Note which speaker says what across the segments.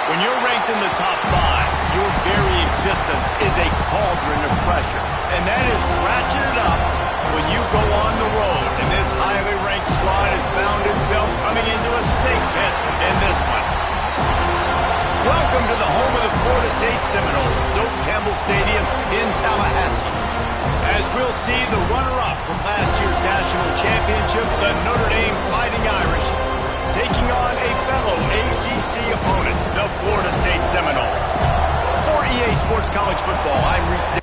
Speaker 1: When you're ranked in the top 5, your very existence is a cauldron of pressure. And that is ratcheted up when you go on the road. And this highly ranked squad has found itself coming into a snake pit in this one. Welcome to the home of the Florida State Seminoles, Doak Campbell Stadium in Tallahassee. As we'll see the runner-up from last year's national championship, the Notre Dame Fighting Irish, taking on a fellow ACC opponent, the Florida State Seminoles. For EA Sports College Football, I'm Reese.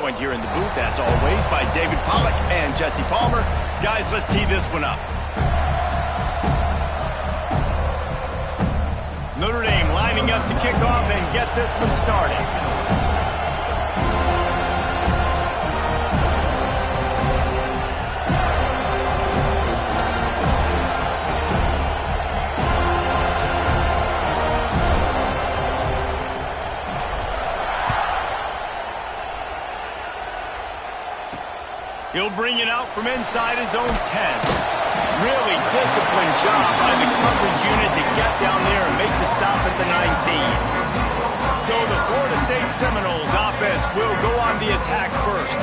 Speaker 1: Joined here in the booth, as always, by David Pollack and Jesse Palmer. Guys, let's tee this one up. Notre Dame lining up to kick off and get this one started. He'll bring it out from inside his own 10. Really disciplined job by the coverage unit to get down there and make the stop at the 19. So the Florida State Seminoles offense will go on the attack first.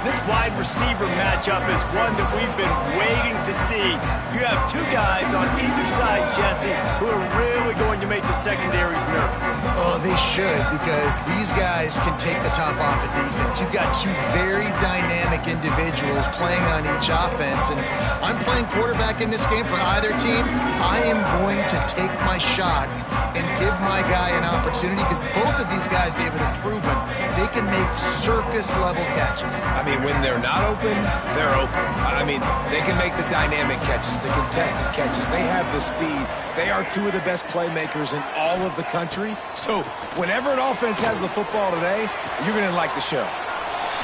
Speaker 1: This wide receiver matchup is one that we've been waiting to see. You have two guys on either side, Jesse, who are really going to make the secondaries nervous.
Speaker 2: Oh, they should, because these guys can take the top off of defense. You've got two very dynamic individuals playing on each offense, and if I'm playing quarterback in this game for either team, I am going to take my shots and give my guy an opportunity, because both of these guys, David, have proven they can make circus-level catches.
Speaker 3: I mean, when they're not open, they're open. I mean, they can make the dynamic catches, the contested catches. They have the speed. They are two of the best playmakers in all of the country. So whenever an offense has the football today, you're going to like the show.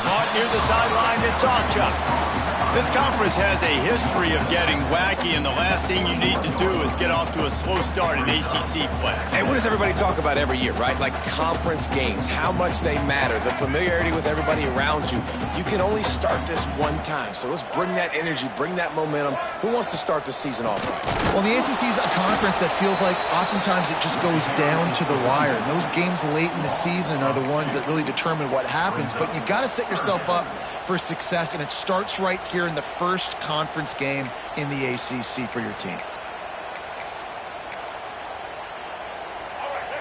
Speaker 1: Caught near the sideline, it's Ocha. This conference has a history of getting wacky, and the last thing you need to do is get off to a slow start in ACC play.
Speaker 3: And what does everybody talk about every year, right? Like conference games, how much they matter, the familiarity with everybody around you. You can only start this one time, so let's bring that energy, bring that momentum. Who wants to start the season off right?
Speaker 2: Well, the ACC is a conference that feels like oftentimes it just goes down to the wire. And those games late in the season are the ones that really determine what happens. But you've got to set yourself up for success, and it starts right here in the first conference game in the ACC for your team.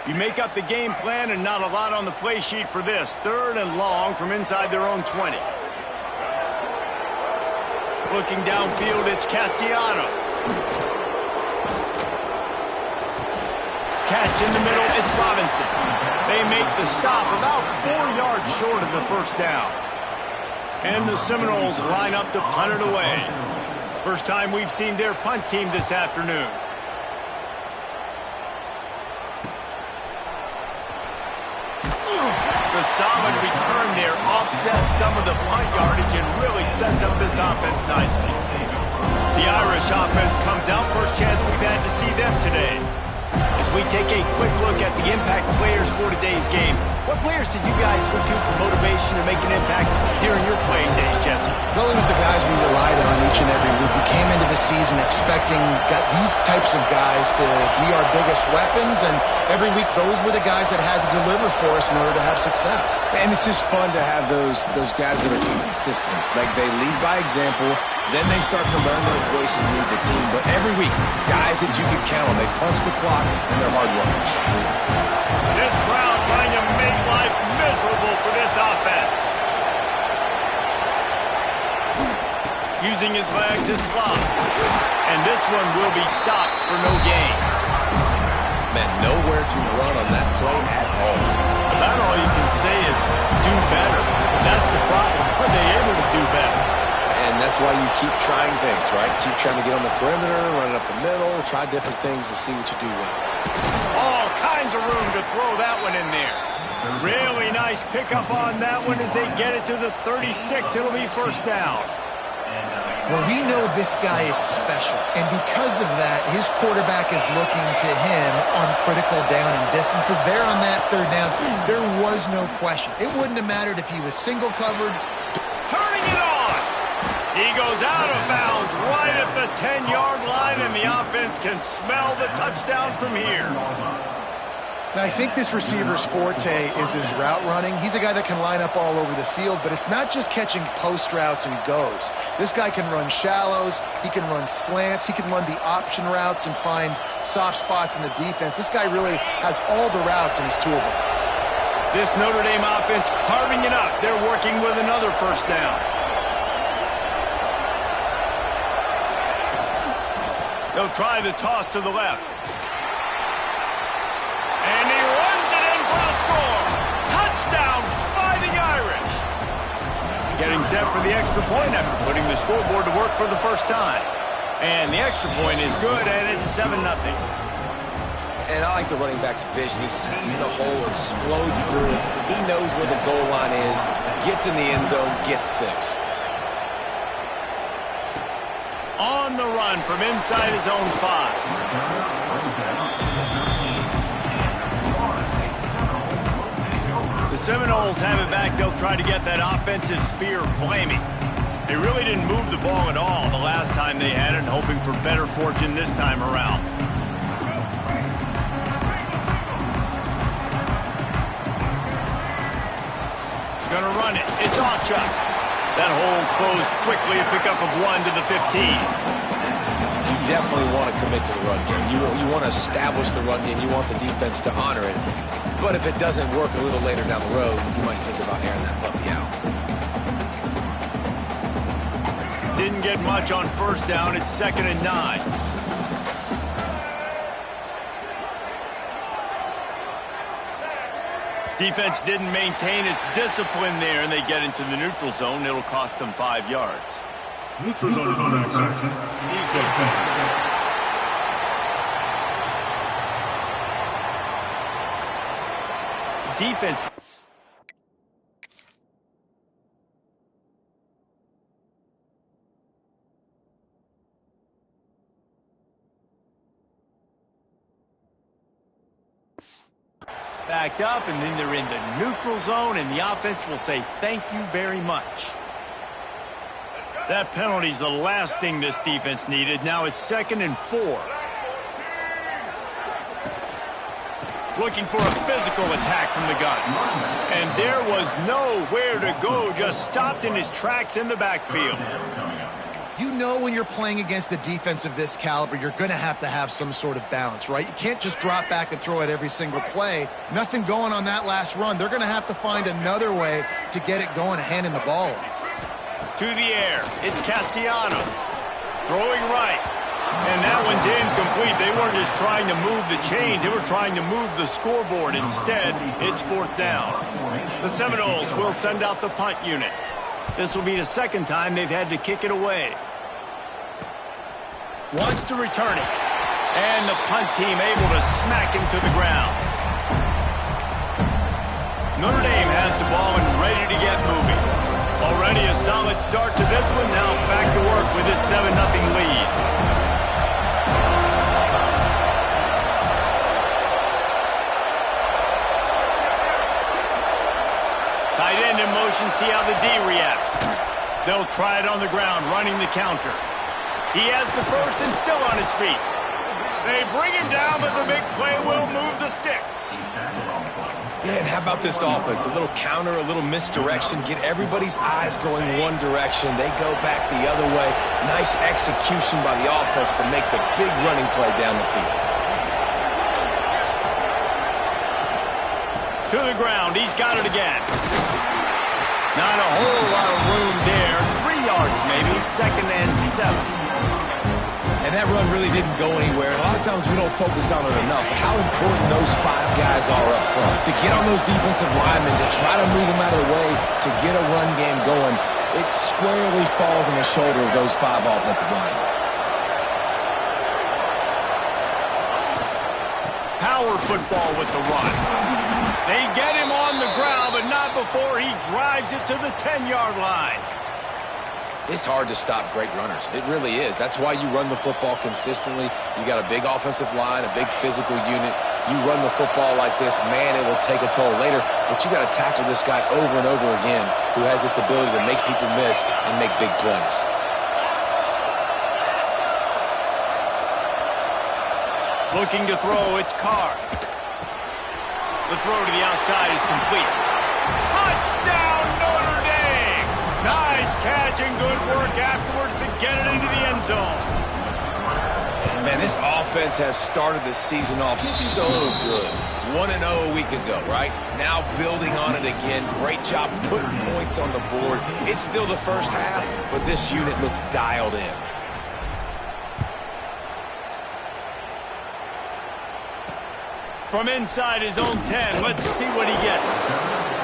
Speaker 1: You make up the game plan, and not a lot on the play sheet for this. 3rd and long from inside their own 20. Looking downfield, it's Castellanos. Catch in the middle, it's Robinson. They make the stop about 4 yards short of the first down. And the Seminoles line up to punt it away. First time we've seen their punt team this afternoon. The solid return there offsets some of the punt yardage and really sets up this offense nicely. The Irish offense comes out. First chance we've had to see them today. As we take a quick look at the impact players for today's game, what What players did you guys look to for motivation to make an impact during your playing days, Jesse?
Speaker 2: Well, it was the guys we relied on each and every week. We came into the season expecting these types of guys to be our biggest weapons, and every week those were the guys that had to deliver for us in order to have success.
Speaker 3: And it's just fun to have those guys that are consistent. Like, they lead by example, then they start to learn their voice and lead the team. But every week, guys that you can count on, they punch the clock and they're hard workers.
Speaker 1: This crowd trying to make life miserable for this offense. Using his legs, it's locked. And this one will be stopped for no gain.
Speaker 3: Man, nowhere to run on that play at all.
Speaker 1: About all you can say is do better. That's the problem. Are they able to do better?
Speaker 3: And that's why you keep trying things, right? Keep trying to get on the perimeter, run it up the middle, try different things to see what you do well.
Speaker 1: All kinds of room to throw that one in there. Really nice pickup on that one as they get it to the 36. It'll be first down.
Speaker 2: Well, we know this guy is special, and because of that, his quarterback is looking to him on critical down and distances. There on that third down, there was no question. It wouldn't have mattered if he was single covered.
Speaker 1: Turning it on. He goes out of bounds right at the 10-yard line, and the offense can smell the touchdown from here.
Speaker 2: Now, I think this receiver's forte is his route running. He's a guy that can line up all over the field, but it's not just catching post routes and goes. This guy can run shallows, he can run slants, he can run the option routes and find soft spots in the defense. This guy really has all the routes in his toolbox.
Speaker 1: This Notre Dame offense carving it up. They're working with another first down. They'll try the toss to the left. And he runs it in for the score. Touchdown, Fighting Irish. Getting set for the extra point after putting the scoreboard to work for the first time. And the extra point is good, and it's 7-0.
Speaker 3: And I like the running back's vision. He sees the hole, explodes through it. He knows where the goal line is, gets in the end zone, gets 6.
Speaker 1: On the run from inside his own 5. The Seminoles have it back. They'll try to get that offensive spear flaming. They really didn't move the ball at all the last time they had it, hoping for better fortune this time around. Gonna run it. It's Ochuk. That hole closed quickly, a pickup of 1 to the 15.
Speaker 3: You definitely want to commit to the run game. You want to establish the run game. You want the defense to honor it. But if it doesn't work a little later down the road, you might think about airing that puppy out.
Speaker 1: Didn't get much on first down. It's 2nd and 9. Defense didn't maintain its discipline there, and they get into the neutral zone. It'll cost them 5 yards.
Speaker 4: Neutral zone action.
Speaker 1: Defense. Backed up, and then they're in the neutral zone, and the offense will say thank you very much. That penalty's the last thing this defense needed. Now it's 2nd and 4. Looking for a physical attack from the gun. And there was nowhere to go, just stopped in his tracks in the backfield.
Speaker 2: You know when you're playing against a defense of this caliber, you're going to have some sort of balance, right? You can't just drop back and throw it every single play. Nothing going on that last run. They're going to have to find another way to get it going, handing the ball off.
Speaker 1: To the air, it's Castellanos. Throwing right. And that one's incomplete. They weren't just trying to move the chains. They were trying to move the scoreboard. Instead, it's 4th down. The Seminoles will send out the punt unit. This will be the 2nd time they've had to kick it away. Wants to return it. And the punt team able to smack him to the ground. Notre Dame has the ball and ready to get moving. Already a solid start to this one. Now back to work with this 7-0 lead. Tight end in motion, see how the D reacts. They'll try it on the ground, running the counter. He has the first and still on his feet. They bring him down, but the big play will move the sticks.
Speaker 3: Yeah, and how about this offense? A little counter, a little misdirection. Get everybody's eyes going one direction. They go back the other way. Nice execution by the offense to make the big running play down the field.
Speaker 1: To the ground, he's got it again. Not a whole lot of room there. 3 yards maybe, 2nd and 7.
Speaker 3: And that run really didn't go anywhere. A lot of times we don't focus on it enough. How important those 5 guys are up front. To get on those defensive linemen, to try to move them out of the way, to get a run game going, it squarely falls on the shoulder of those 5 offensive linemen.
Speaker 1: Power football with the run. They get him on the ground, but not before he drives it to the 10-yard line.
Speaker 3: It's hard to stop great runners. It really is. That's why you run the football consistently. You got a big offensive line, a big physical unit. You run the football like this, man, it will take a toll later. But you got to tackle this guy over and over again who has this ability to make people miss and make big plays.
Speaker 1: Looking to throw, it's Carr. The throw to the outside is complete. Touchdown, Notre Dame! Nice catch and good work afterwards to get it into the end zone.
Speaker 3: Man, this offense has started the season off so good. 1-0 a week ago, right? Now building on it again. Great job putting points on the board. It's still the first half, but this unit looks dialed in.
Speaker 1: From inside his own 10, let's see what he gets.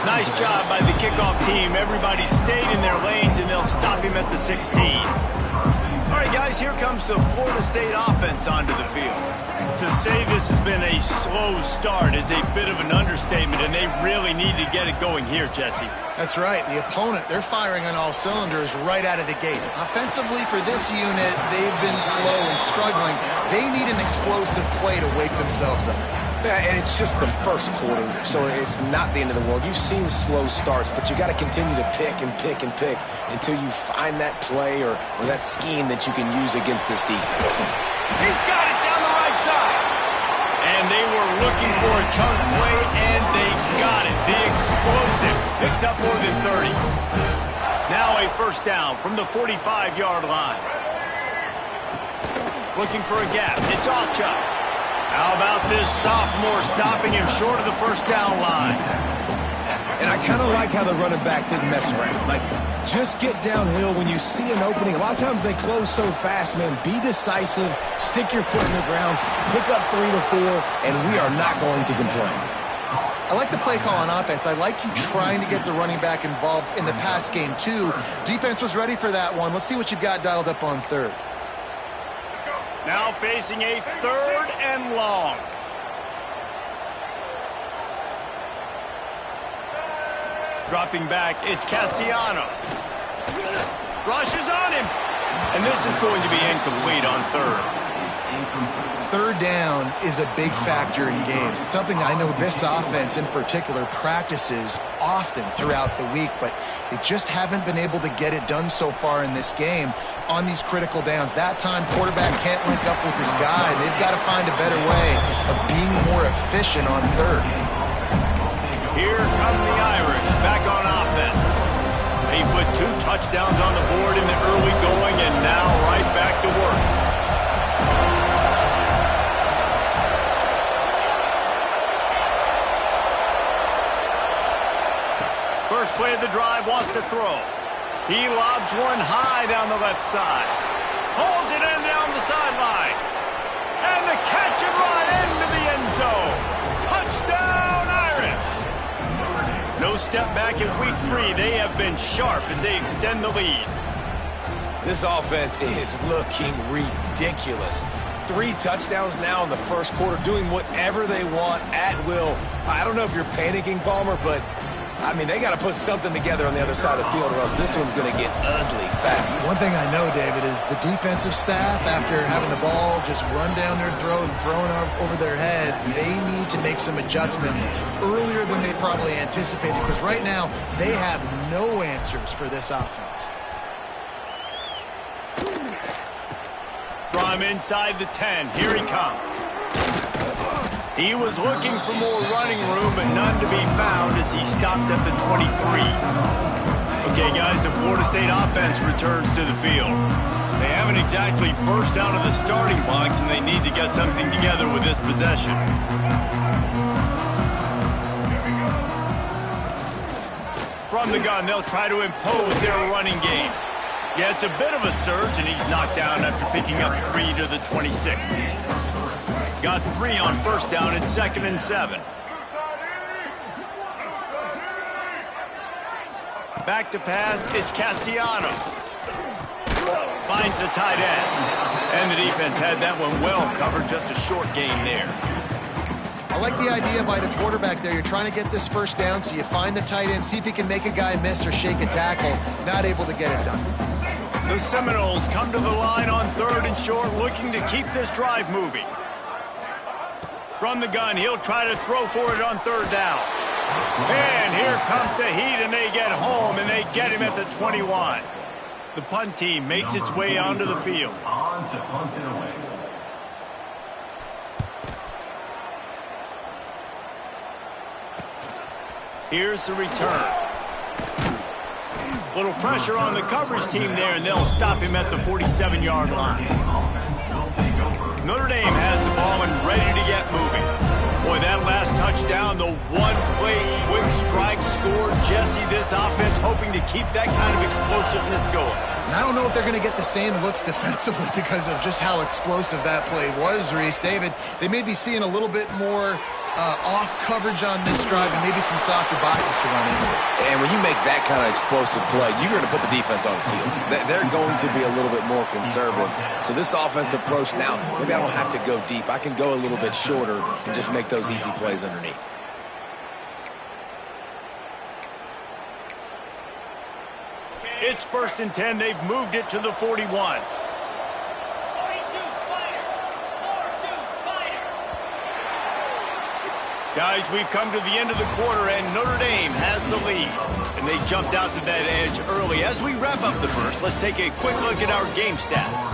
Speaker 1: Nice job by the kickoff team. Everybody stayed in their lanes, and they'll stop him at the 16. All right, guys, here comes the Florida State offense onto the field. To say this has been a slow start is a bit of an understatement, and they really need to get it going here, Jesse.
Speaker 2: That's right. The opponent, they're firing on all cylinders right out of the gate. Offensively, for this unit, they've been slow and struggling. They need an explosive play to wake themselves up.
Speaker 3: Yeah, and it's just the first quarter, so it's not the end of the world. You've seen slow starts, but you got to continue to pick and pick and pick until you find that play or that scheme that you can use against this defense.
Speaker 1: He's got it down the right side. And they were looking for a chunk play, and they got it. The explosive picks up more than 30. Now a first down from the 45-yard line. Looking for a gap. It's off chop. How about this sophomore stopping him short of the first down line?
Speaker 3: And I kind of like how the running back didn't mess around. Like, just get downhill when you see an opening. A lot of times they close so fast, man. Be decisive, stick your foot in the ground, pick up 3 to 4, and we are not going to complain.
Speaker 2: I like the play call on offense. I like you trying to get the running back involved in the pass game, too. Defense was ready for that one. Let's see what you've got dialed up on third.
Speaker 1: Now facing a 3rd and long. Dropping back, it's Castellanos. Rushes on him. And this is going to be incomplete on 3rd.
Speaker 2: 3rd down is a big factor in games. It's something I know this offense in particular practices often throughout the week, but they just haven't been able to get it done so far in this game on these critical downs. That time, quarterback can't link up with this guy. They've got to find a better way of being more efficient on 3rd.
Speaker 1: Here come the Irish back on offense. They put 2 touchdowns on the board in the early going, and now right back to work. First play of the drive, wants to throw. He lobs one high down the left side. Hauls it in down the sideline. And the catch and run into the end zone. Touchdown, Irish. No step back in week 3. They have been sharp as they extend the lead.
Speaker 3: This offense is looking ridiculous. 3 touchdowns now in the first quarter, doing whatever they want at will. I don't know if you're panicking, Palmer, but I mean, they got to put something together on the other side of the field or else this one's going to get ugly fast.
Speaker 2: One thing I know, David, is the defensive staff, after having the ball just run down their throat and thrown over their heads, they need to make some adjustments earlier than they probably anticipated, because right now they have no answers for this offense.
Speaker 1: From inside the 10, here he comes. He was looking for more running room, but none to be found as he stopped at the 23. Okay, guys, the Florida State offense returns to the field. They haven't exactly burst out of the starting blocks, and they need to get something together with this possession. From the gun, they'll try to impose their running game. Yeah, it's a bit of a surge, and he's knocked down after picking up 3 to the 26. Got 3 on first down and 2nd and 7. Back to pass, it's Castellanos. Finds the tight end. And the defense had that one well covered, just a short gain there.
Speaker 2: I like the idea by the quarterback there. You're trying to get this first down, so you find the tight end, see if he can make a guy miss or shake a tackle. Not able to get it done.
Speaker 1: The Seminoles come to the line on 3rd and short, looking to keep this drive moving. From the gun, he'll try to throw for it on 3rd down. And here comes the heat, and they get home, and they get him at the 21. The punt team makes its way onto the field. Here's the return. Little pressure on the coverage team there, and they'll stop him at the 47-yard line. Notre Dame has the ball and ready to get moving. Boy, that last touchdown, the one-play quick strike score. Jesse, this offense hoping to keep that kind of explosiveness going.
Speaker 2: And I don't know if they're going to get the same looks defensively because of just how explosive that play was, Reese. David, they may be seeing a little bit more off coverage on this drive and maybe some softer boxes to run into.
Speaker 3: And when you make that kind of explosive play, you're going to put the defense on its heels. They're going to be a little bit more conservative. So this offense approach now, maybe I don't have to go deep. I can go a little bit shorter and just make those easy plays underneath.
Speaker 1: It's 1st and 10. They've moved it to the 41. Guys, we've come to the end of the quarter, and Notre Dame has the lead. And they jumped out to that edge early. As we wrap up the first, let's take a quick look at our game stats.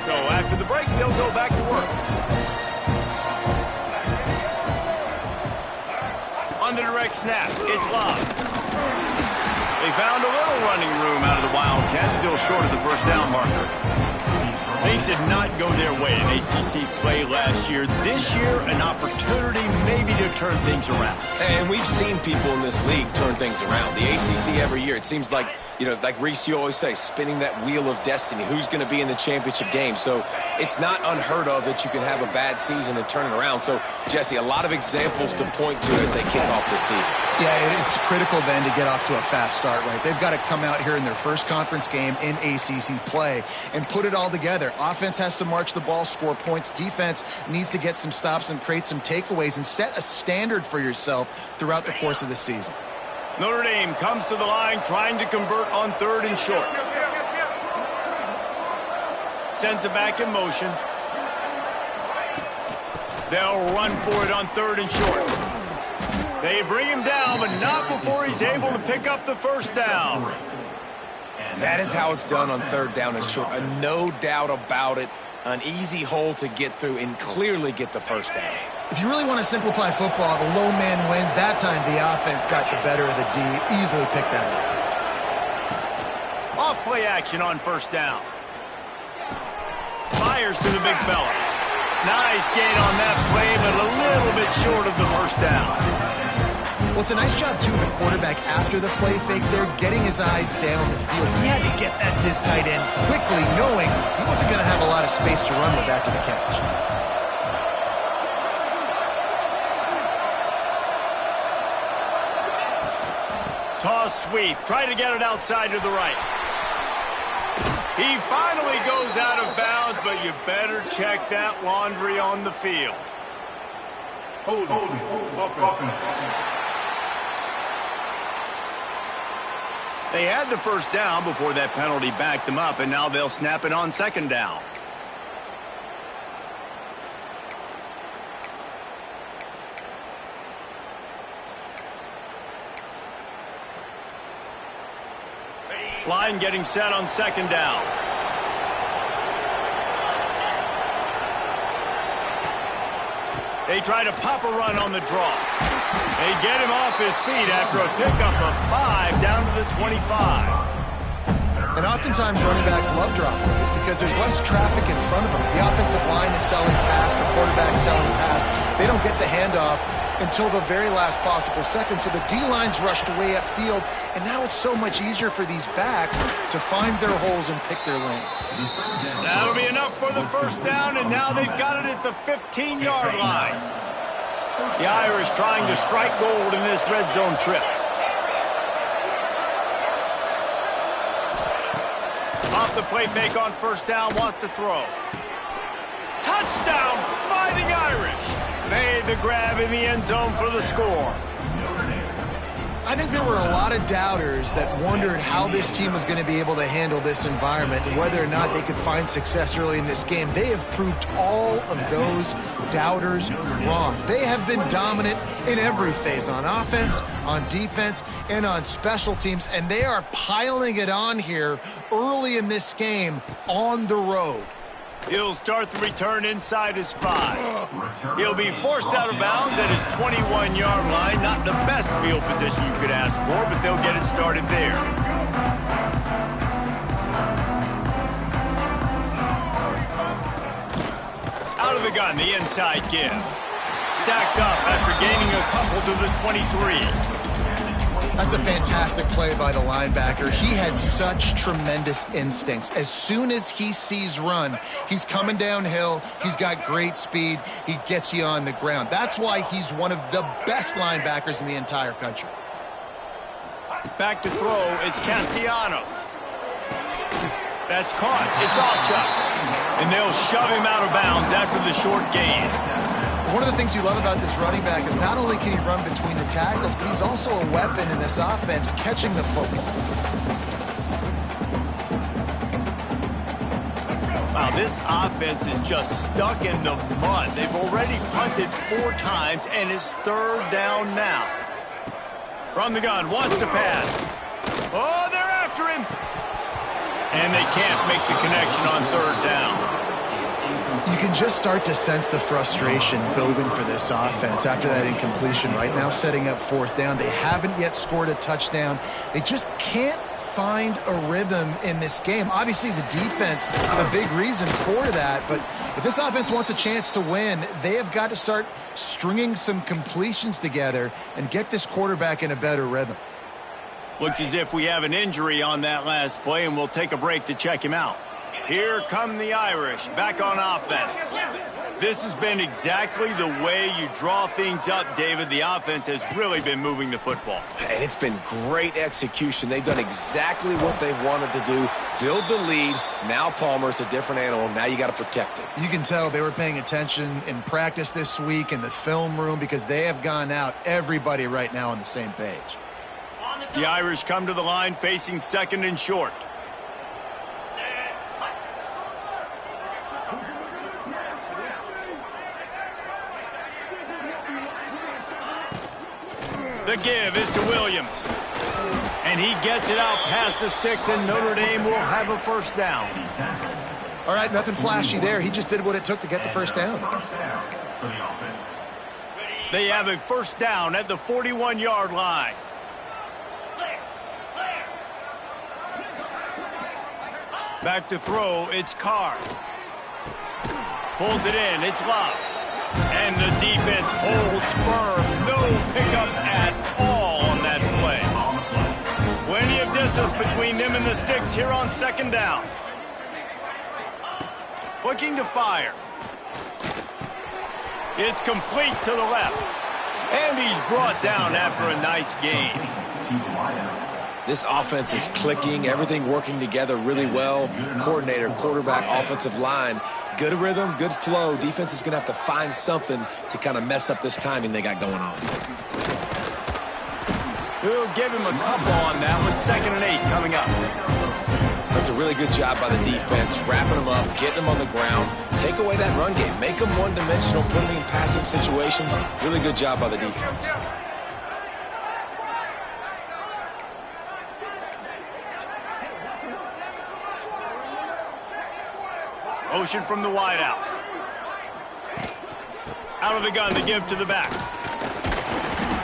Speaker 1: So after the break, they'll go back to work. On the direct snap, it's Love. They found a little running room out of the Wildcats, still short of the first down marker. Things did not go their way in ACC play last year. This year, an opportunity maybe to turn things around.
Speaker 3: And we've seen people in this league turn things around. The ACC every year, it seems like, you know, like Reese, you always say, spinning that wheel of destiny. Who's going to be in the championship game? So it's not unheard of that you can have a bad season and turn it around. So, Jesse, a lot of examples to point to as they kick off this season.
Speaker 2: Yeah, it is critical then to get off to a fast start, right? They've got to come out here in their first conference game in ACC play and put it all together. Offense has to march the ball, score points. Defense needs to get some stops and create some takeaways and set a standard for yourself throughout the course of the season.
Speaker 1: Notre Dame comes to the line trying to convert on 3rd and short. Sends it back in motion. They'll run for it on 3rd and short. They bring him down, but not before he's able to pick up the first down.
Speaker 3: That is how it's done on 3rd down and short. No doubt about it. An easy hole to get through and clearly get the first down.
Speaker 2: If you really want to simplify football, the low man wins. That time the offense got the better of the D. Easily picked that up.
Speaker 1: Off play action on first down. Fires to the big fella. Nice gain on that play, but a little bit short of the first down.
Speaker 2: Well, it's a nice job, too, of the quarterback after the play fake there, getting his eyes down the field. He had to get that to his tight end quickly, knowing he wasn't going to have a lot of space to run with after the catch.
Speaker 1: Toss sweep. Try to get it outside to the right. He finally goes out of bounds, but you better check that laundry on the field.
Speaker 4: Hold offense.
Speaker 1: They had the first down before that penalty backed them up, and now they'll snap it on second down. Line getting set on second down. They try to pop a run on the draw. They get him off his feet after a pickup of 5 down to the 25.
Speaker 2: And oftentimes running backs love drop plays because there's less traffic in front of them. The offensive line is selling pass, the quarterback's selling pass. They don't get the handoff until the very last possible second. So the D-line's rushed way upfield, and now it's so much easier for these backs to find their holes and pick their lanes.
Speaker 1: That'll be enough for the first down, and now they've got it at the 15-yard line. The Irish trying to strike gold in this red zone trip. Off the play fake on first down, wants to throw. Touchdown, Fighting Irish. Made the grab in the end zone for the score.
Speaker 2: I think there were a lot of doubters that wondered how this team was going to be able to handle this environment and whether or not they could find success early in this game. They have proved all of those doubters wrong. They have been dominant in every phase, on offense, on defense, and on special teams, and they are piling it on here early in this game on the road.
Speaker 1: He'll start the return inside his 5. He'll be forced out of bounds at his 21-yard line. Not the best field position you could ask for, but they'll get it started there. Out of the gun, the inside give. Stacked up after gaining a couple to the 23.
Speaker 2: That's a fantastic play by the linebacker. He has such tremendous instincts. As soon as he sees run, he's coming downhill. He's got great speed. He gets you on the ground. That's why he's one of the best linebackers in the entire country.
Speaker 1: Back to throw, it's Castellanos. That's caught. It's Alchuk. And they'll shove him out of bounds after the short gain.
Speaker 2: One of the things you love about this running back is not only can he run between the tackles, but he's also a weapon in this offense catching the football.
Speaker 1: Wow, this offense is just stuck in the mud. They've already punted 4 times, and it's third down now. From the gun, wants to pass. Oh, they're after him. And they can't make the connection on third down.
Speaker 2: You can just start to sense the frustration building for this offense after that incompletion. Right now, setting up fourth down. They haven't yet scored a touchdown. They just can't find a rhythm in this game. Obviously, the defense, a big reason for that. But if this offense wants a chance to win, they have got to start stringing some completions together and get this quarterback in a better rhythm.
Speaker 1: Looks as if we have an injury on that last play, and we'll take a break to check him out. Here come the Irish, back on offense. This has been exactly the way you draw things up, David. The offense has really been moving the football.
Speaker 3: And it's been great execution. They've done exactly what they've wanted to do. Build the lead. Now Palmer's a different animal. Now you got to protect it.
Speaker 2: You can tell they were paying attention in practice this week in the film room because they have gone out, everybody right now on the same page.
Speaker 1: The Irish come to the line facing second and short. The give is to Williams. And he gets it out past the sticks, and Notre Dame will have a first down.
Speaker 2: All right, nothing flashy there. He just did what it took to get the first down.
Speaker 1: They have a first down at the 41-yard line. Back to throw, it's Carr. Pulls it in, it's Love. And the defense holds firm. No pickup at all on that play. Plenty of distance between them and the sticks here on second down. Looking to fire. It's complete to the left. And he's brought down after a nice gain.
Speaker 3: This offense is clicking, everything working together really well. Coordinator, quarterback, offensive line, good rhythm, good flow. Defense is going to have to find something to kind of mess up this timing they got going on.
Speaker 1: We'll give him a couple on that one. 2nd and 8 coming up.
Speaker 3: That's a really good job by the defense, wrapping them up, getting them on the ground. Take away that run game. Make them one-dimensional, put them in passing situations. Really good job by the defense.
Speaker 1: Motion from the wide out. Out of the gun to give to the back.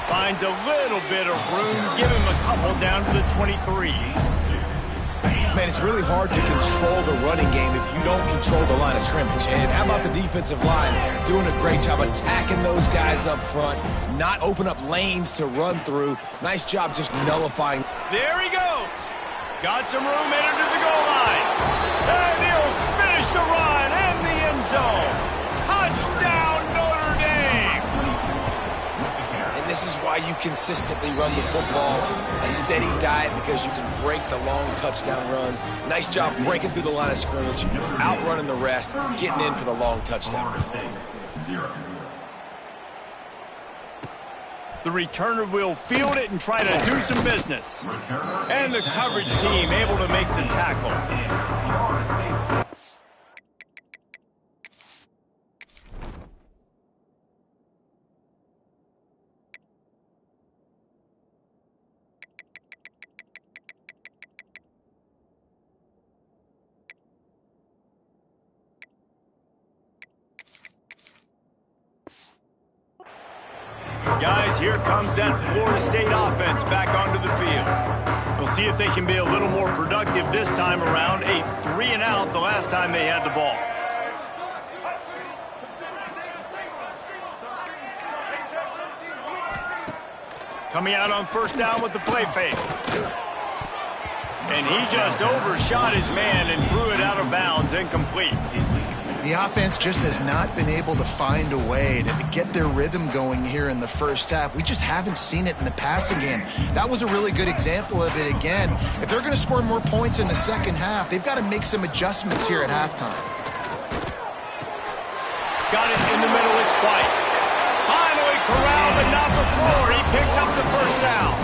Speaker 1: Finds a little bit of room. Give him a couple down to the 23.
Speaker 3: Man, it's really hard to control the running game if you don't control the line of scrimmage. And how about the defensive line doing a great job attacking those guys up front, not open up lanes to run through. Nice job just nullifying.
Speaker 1: There he goes. Got some room, entered to the goal line. And he'll finish the run in the end zone. Touchdown, Notre Dame.
Speaker 3: And this is why you consistently run the football. A steady diet because you can break the long touchdown runs. Nice job breaking through the line of scrimmage, outrunning the rest, getting in for the long touchdown.
Speaker 1: The returner will field it and try to do some business. And the coverage team able to make the tackle. Guys, here comes that Florida State offense back onto the field. We'll see if they can be a little more productive this time around. A 3-and-out the last time they had the ball. Coming out on 1st down with the play fake. And he just overshot his man and threw it out of bounds, incomplete.
Speaker 2: The offense just has not been able to find a way to get their rhythm going here in the first half. We just haven't seen it in the passing game. That was a really good example of it again. If they're going to score more points in the second half, they've got to make some adjustments here at halftime.
Speaker 1: Got it in the middle, it's White. Finally corralled, but not before. He picks up the 1st down.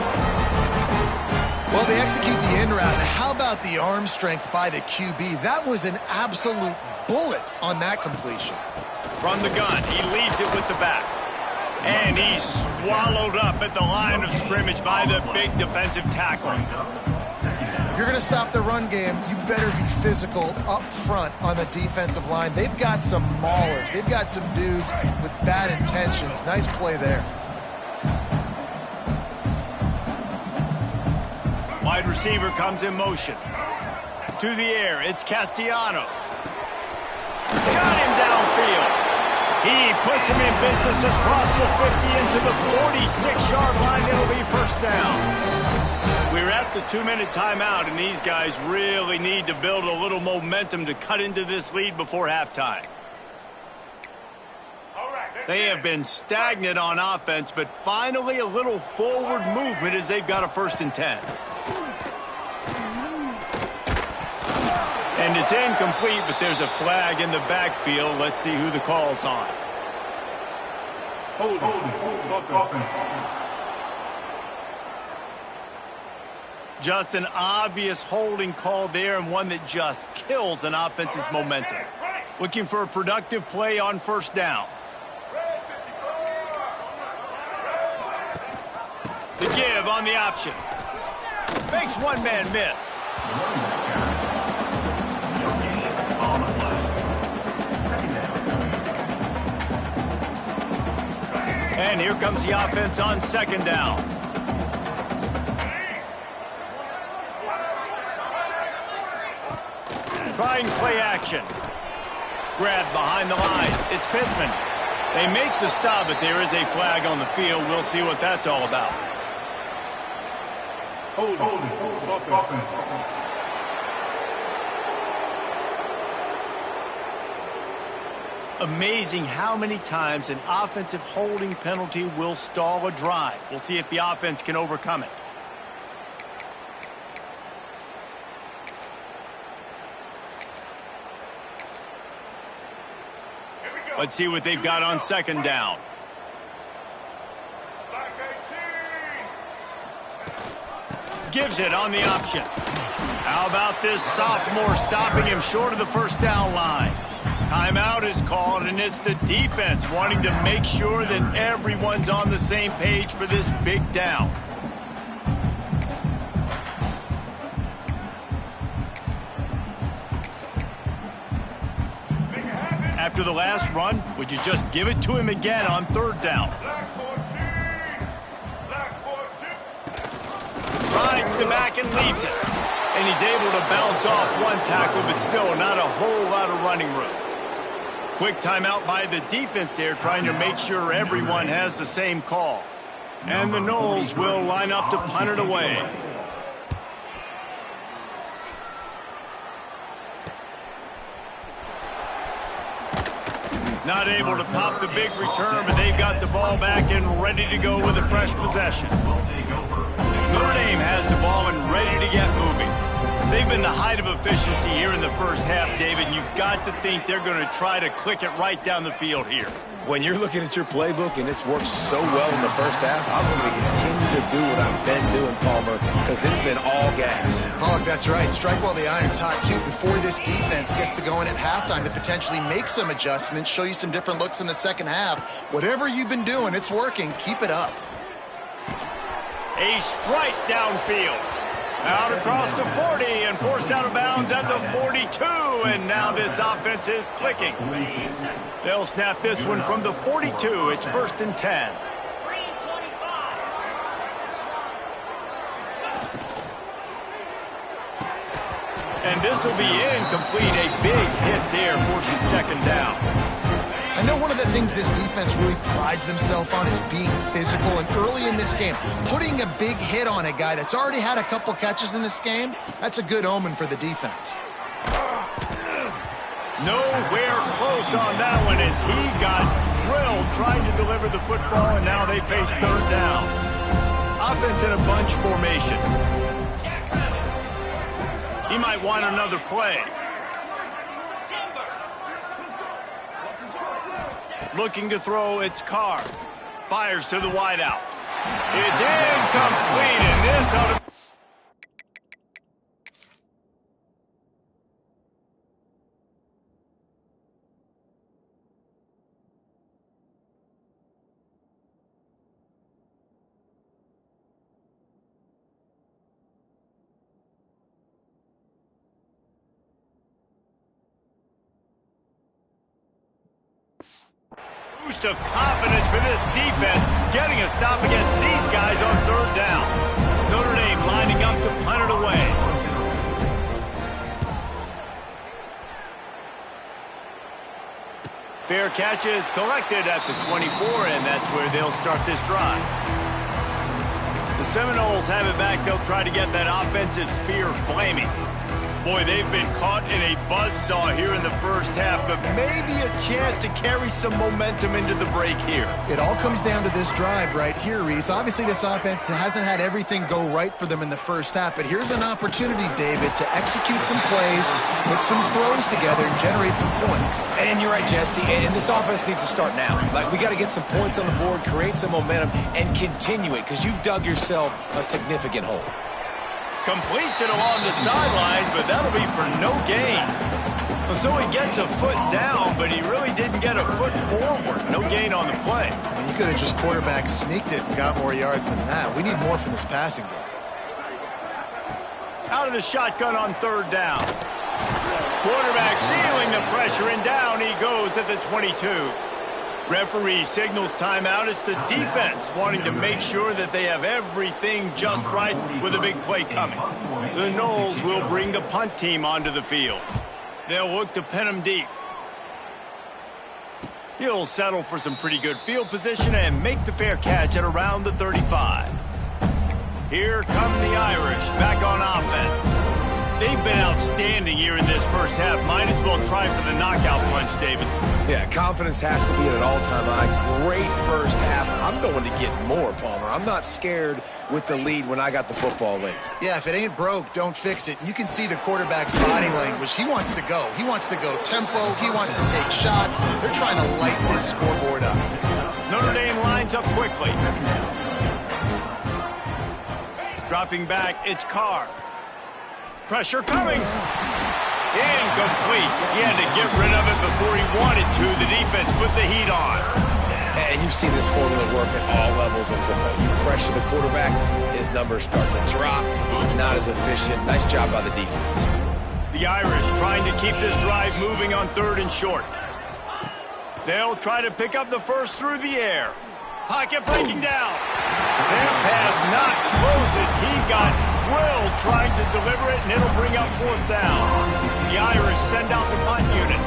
Speaker 2: Well, they execute the in route. How about the arm strength by the QB? That was an absolute bullet on that completion.
Speaker 1: From the gun, he leaves it with the back. And he's swallowed up at the line of scrimmage by the big defensive tackle.
Speaker 2: If you're going to stop the run game, you better be physical up front on the defensive line. They've got some maulers. They've got some dudes with bad intentions. Nice play there.
Speaker 1: Wide receiver comes in motion. To the air, it's Castellanos. Got him downfield. He puts him in business across the 50 into the 46-yard line. It'll be 1st down. We're at the 2-minute timeout, and these guys really need to build a little momentum to cut into this lead before halftime. They have been stagnant on offense, but finally a little forward movement as they've got a 1st and 10. And it's incomplete, but there's a flag in the backfield. Let's see who the call's on.
Speaker 4: Hold it.
Speaker 1: Just an obvious holding call there, and one that just kills an offense's momentum. Looking for a productive play on 1st down. The give on the option. Makes one man miss. And here comes the offense on 2nd down. Trying play action. Grab behind the line. It's Pittman. They make the stop, but there is a flag on the field. We'll see what that's all about.
Speaker 4: Hold it.
Speaker 1: Amazing how many times an offensive holding penalty will stall a drive. We'll see if the offense can overcome it. Let's see what they've got on second down. Gives it on the option. How about this sophomore stopping him short of the first down line? Timeout is called, and it's the defense wanting to make sure that everyone's on the same page for this big down. After the last run, would you just give it to him again on third down? Rides the back and leaves it. And he's able to bounce off one tackle, but still not a whole lot of running room. Quick timeout by the defense there, trying to make sure everyone has the same call. And the Noles will line up to punt it away. Not able to pop the big return, but they've got the ball back and ready to go with a fresh possession. Notre Dame has the ball and ready to get moving. They've been the height of efficiency here in the first half, David. You've got to think they're going to try to click it right down the field here.
Speaker 3: When you're looking at your playbook and it's worked so well in the first half, I'm going to continue to do what I've been doing, Palmer, because it's been all gas.
Speaker 2: Oh, that's right. Strike while the iron's hot, too, before this defense gets to going at halftime to potentially make some adjustments, show you some different looks in the second half. Whatever you've been doing, it's working. Keep it up.
Speaker 1: A strike downfield. Out across the 40 and forced out of bounds at the 42. And now this offense is clicking. They'll snap this one from the 42. It's 1st and 10. And this will be incomplete. A big hit there forces second down.
Speaker 2: I know one of the things this defense really prides themselves on is being physical, and early in this game, putting a big hit on a guy that's already had a couple catches in this game, that's a good omen for the defense.
Speaker 1: Nowhere close on that one as he got drilled trying to deliver the football, and now they face third down. Offense in a bunch formation. He might want another play. Looking to throw, it's Carr. Fires to the wideout. It's incomplete, and this ought to... Boost of confidence for this defense, getting a stop against these guys on third down. Notre Dame lining up to punt it away. Fair catch is collected at the 24, and that's where they'll start this drive. The Seminoles have it back. They'll try to get that offensive spear flaming. Boy, they've been caught in a buzzsaw here in the first half, but maybe a chance to carry some momentum into the break here.
Speaker 2: It all comes down to this drive right here, Reese. Obviously, this offense hasn't had everything go right for them in the first half, but here's an opportunity, David, to execute some plays, put some throws together, and generate some points.
Speaker 3: And you're right, Jesse, and this offense needs to start now. Like, we got to get some points on the board, create some momentum, and continue it, because you've dug yourself a significant hole.
Speaker 1: Completes it along the sidelines, but that'll be for no gain. So he gets a foot down, but he really didn't get a foot forward. No gain on the play.
Speaker 2: I mean, you could have just quarterback sneaked it and got more yards than that. We need more from this passing game.
Speaker 1: Out of the shotgun on third down. Quarterback feeling the pressure, and down he goes at the 22. Referee signals timeout. It's the defense wanting to make sure that they have everything just right with a big play coming. The Noles will bring the punt team onto the field. They'll look to pin him deep. He'll settle for some pretty good field position and make the fair catch at around the 35. Here come the Irish back on offense. They've been outstanding here in this first half. Might as well try for the knockout punch, David.
Speaker 3: Yeah, confidence has to be at an all-time high. Great first half. I'm going to get more, Palmer. I'm not scared with the lead when I got the football late.
Speaker 2: Yeah, if it ain't broke, don't fix it. You can see the quarterback's body language. He wants to go. He wants to go tempo. He wants to take shots. They're trying to light this scoreboard up.
Speaker 1: Notre Dame lines up quickly. Dropping back, it's Carr. Pressure coming. Incomplete. He had to get rid of it before he wanted to. The defense put the heat on.
Speaker 3: And you've seen this formula work at all levels of football. You pressure the quarterback, his numbers start to drop. He's not as efficient. Nice job by the defense.
Speaker 1: The Irish trying to keep this drive moving on 3rd and short. They'll try to pick up the first through the air. Pocket breaking down. Their pass not close as he got drilled trying to deliver it, and it'll bring up 4th down. The Irish send out the punt unit.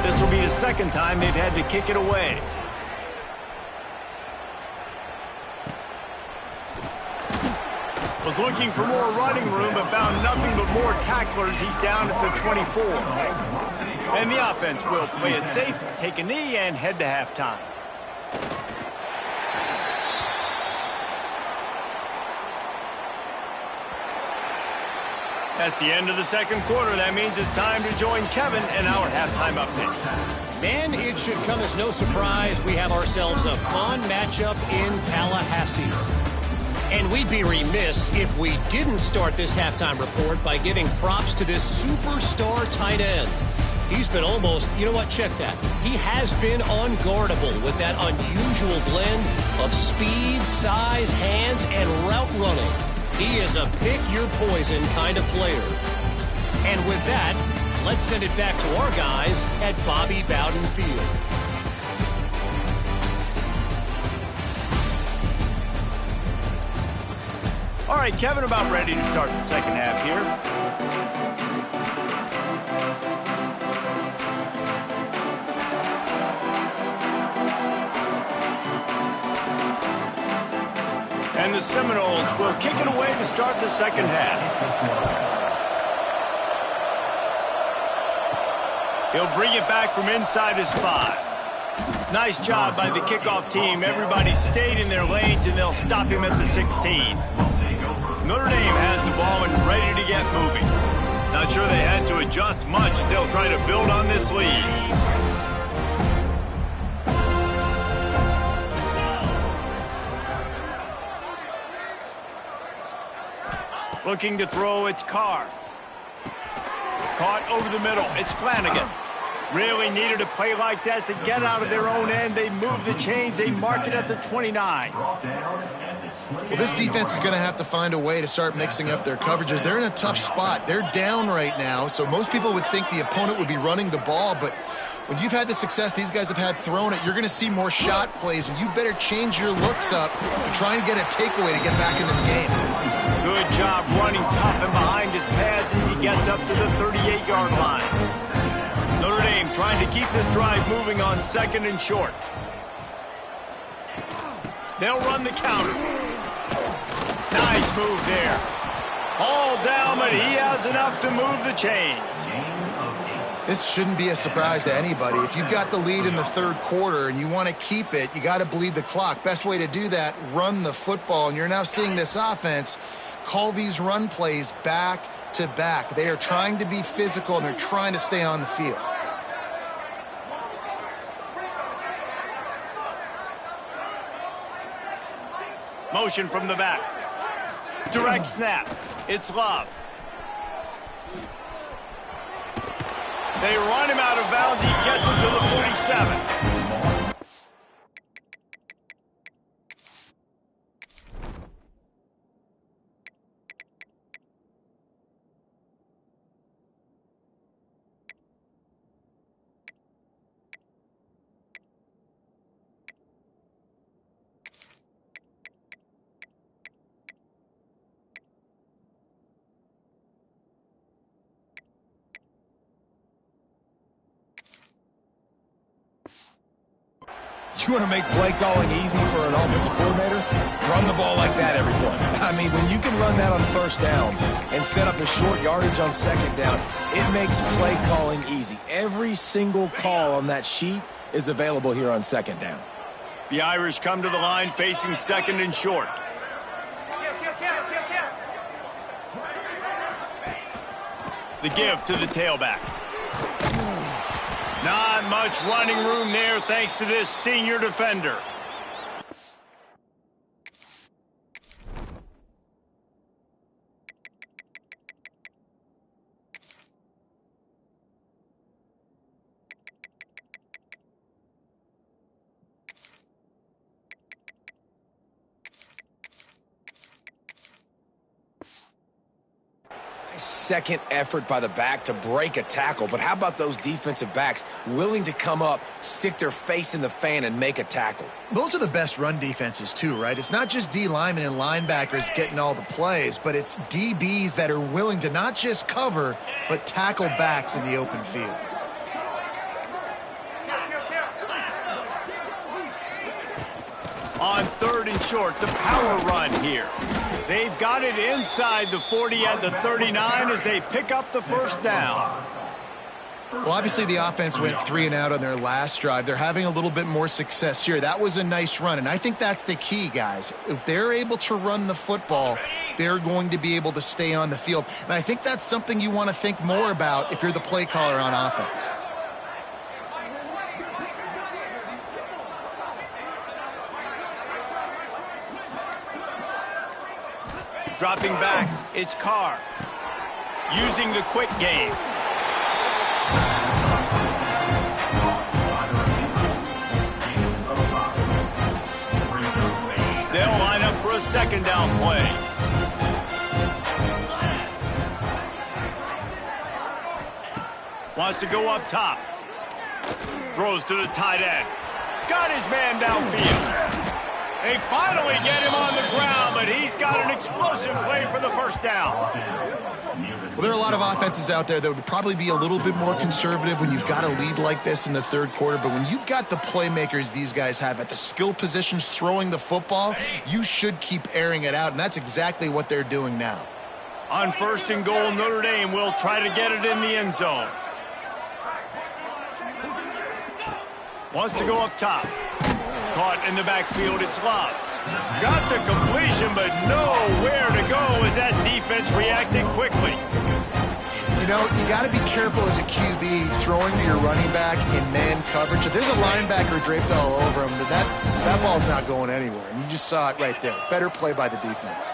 Speaker 1: This will be the second time they've had to kick it away. Was looking for more running room, but found nothing but more tacklers. He's down at the 24. And the offense will play it safe, take a knee, and head to halftime. That's the end of the second quarter. That means it's time to join Kevin in our halftime update.
Speaker 5: Man, it should come as no surprise we have ourselves a fun matchup in Tallahassee. And we'd be remiss if we didn't start this halftime report by giving props to this superstar tight end. He's been almost, you know what, check that. He has been unguardable with that unusual blend of speed, size, hands, and route running. He is a pick-your-poison kind of player. And with that, let's send it back to our guys at Bobby Bowden Field.
Speaker 1: All right, Kevin, about ready to start the second half here. And the Seminoles will kick it away to start the second half. He'll bring it back from inside his 5. Nice job by the kickoff team. Everybody stayed in their lanes, and they'll stop him at the 16. Notre Dame has the ball and ready to get moving. Not sure they had to adjust much as they'll try to build on this lead. Looking to throw, it's Carr. Caught over the middle, it's Flanagan. Really needed a play like that to get out of their own end. They move the chains, they mark it at the 29.
Speaker 2: Well, this defense is going to have to find a way to start mixing up their coverages. They're in a tough spot. They're down right now, so most people would think the opponent would be running the ball, but when you've had the success these guys have had throwing it, you're going to see more shot plays, and you better change your looks up and try and get a takeaway to get back in this game.
Speaker 1: Good job running tough and behind his pads as he gets up to the 38-yard line. Notre Dame trying to keep this drive moving on 2nd and short. They'll run the counter. Nice move there. All down, but he has enough to move the chains.
Speaker 2: This shouldn't be a surprise to anybody. If you've got the lead in the 3rd quarter and you want to keep it, you got to bleed the clock. Best way to do that, run the football. And you're now seeing this offense call these run plays back to back. They are trying to be physical, and they're trying to stay on the field.
Speaker 1: Motion from the back. Direct snap. It's Love. They run him out of bounds. He gets him to the 47.
Speaker 3: You want to make play calling easy for an offensive coordinator? Run the ball like that every play. I mean, when you can run that on first down and set up a short yardage on second down, it makes play calling easy. Every single call on that sheet is available here on second down.
Speaker 1: The Irish come to the line facing second and short. The give to the tailback. Not much running room there thanks to this senior defender.
Speaker 3: Second effort by the back to break a tackle, but how about those defensive backs willing to come up, stick their face in the fan, and make a tackle?
Speaker 2: Those are the best run defenses too, right? It's not just D linemen and linebackers getting all the plays, but it's DBs that are willing to not just cover, but tackle backs in the open field.
Speaker 1: On third and short, the power run here. They've got it inside the 40 at the 39 as they pick up the first down.
Speaker 2: Well, obviously the offense went 3 and out on their last drive. They're having a little bit more success here. That was a nice run, and I think that's the key, guys. If they're able to run the football, they're going to be able to stay on the field. And I think that's something you want to think more about if you're the play caller on offense.
Speaker 1: Dropping back, it's Carr. Using the quick game. They'll line up for a second down play. Wants to go up top. Throws to the tight end. Got his man downfield. They finally get him on the ground, but he's got an explosive play for the first down.
Speaker 2: Well, there are a lot of offenses out there that would probably be a little bit more conservative when you've got a lead like this in the third quarter, but when you've got the playmakers these guys have at the skill positions throwing the football, you should keep airing it out, and that's exactly what they're doing now.
Speaker 1: On first and goal, Notre Dame will try to get it in the end zone. Wants to go up top. Caught in the backfield, it's Love. Got the completion, but nowhere to go as that defense reacted quickly.
Speaker 2: You know, you got to be careful as a QB throwing to your running back in man coverage. If there's a linebacker draped all over him, that ball's not going anywhere. And you just saw it right there. Better play by the defense.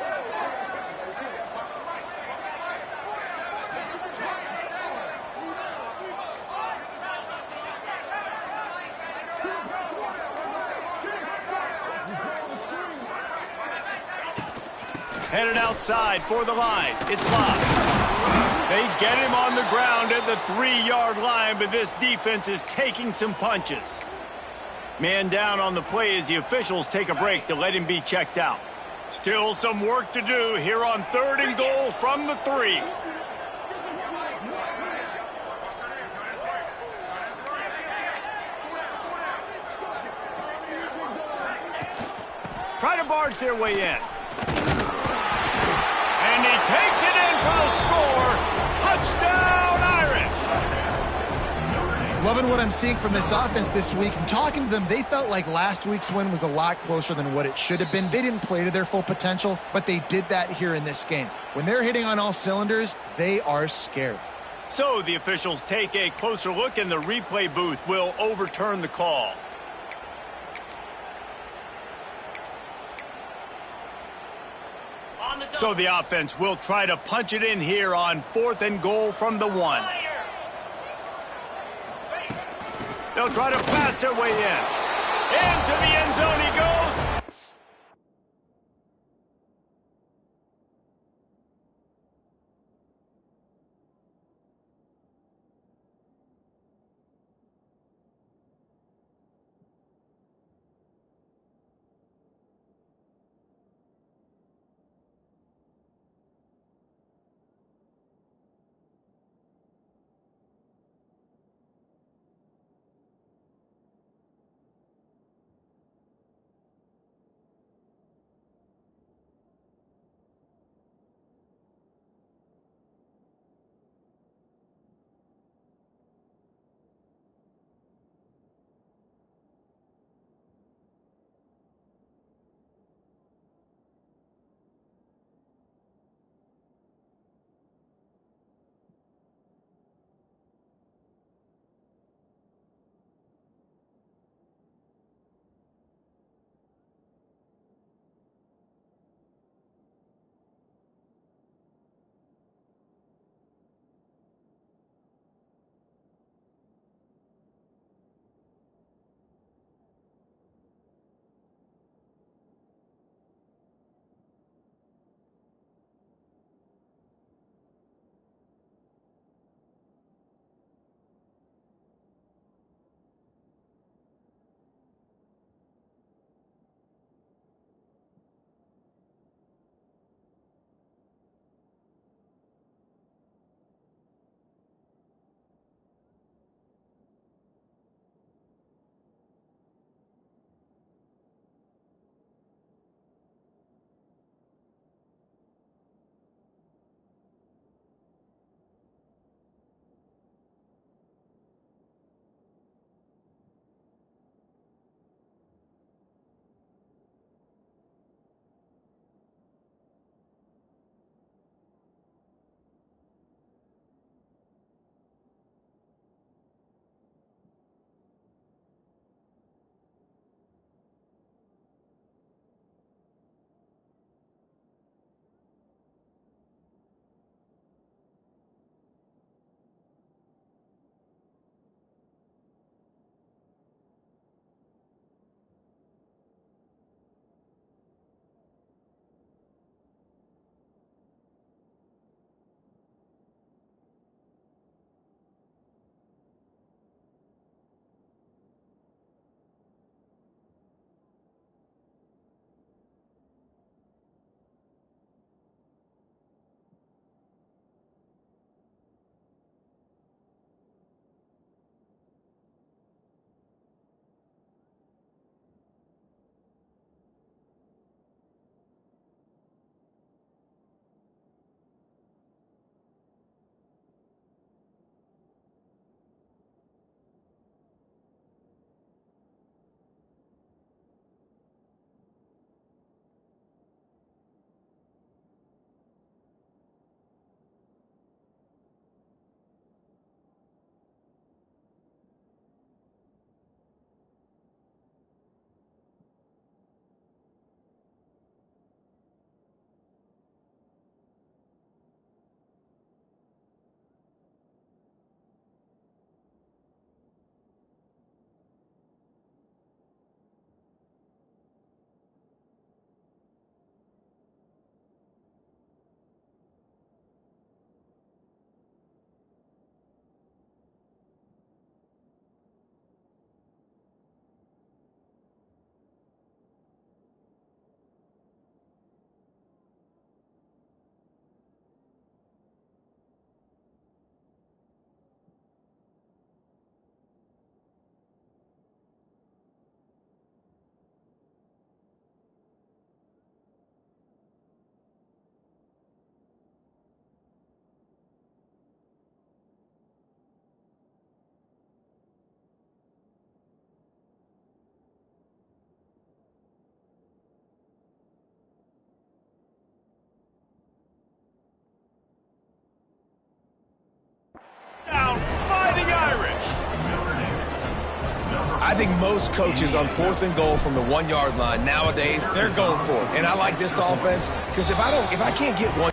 Speaker 1: Headed outside for the line. It's Love. They get him on the ground at the 3-yard line, but this defense is taking some punches. Man down on the play as the officials take a break to let him be checked out. Still some work to do here on third and goal from the 3. Try to barge their way in. And he takes it in for the score. Touchdown, Irish.
Speaker 2: Loving what I'm seeing from this offense this week. And talking to them, they felt like last week's win was a lot closer than what it should have been. They didn't play to their full potential, but they did that here in this game. When they're hitting on all cylinders, they are scary.
Speaker 1: So the officials take a closer look, and the replay booth will overturn the call. So the offense will try to punch it in here on fourth and goal from the 1. They'll try to pass their way in. Into the end zone he goes.
Speaker 3: think most coaches on 4th and goal from the 1-yard line nowadays, they're going for it. And I like this offense because if I can't get one.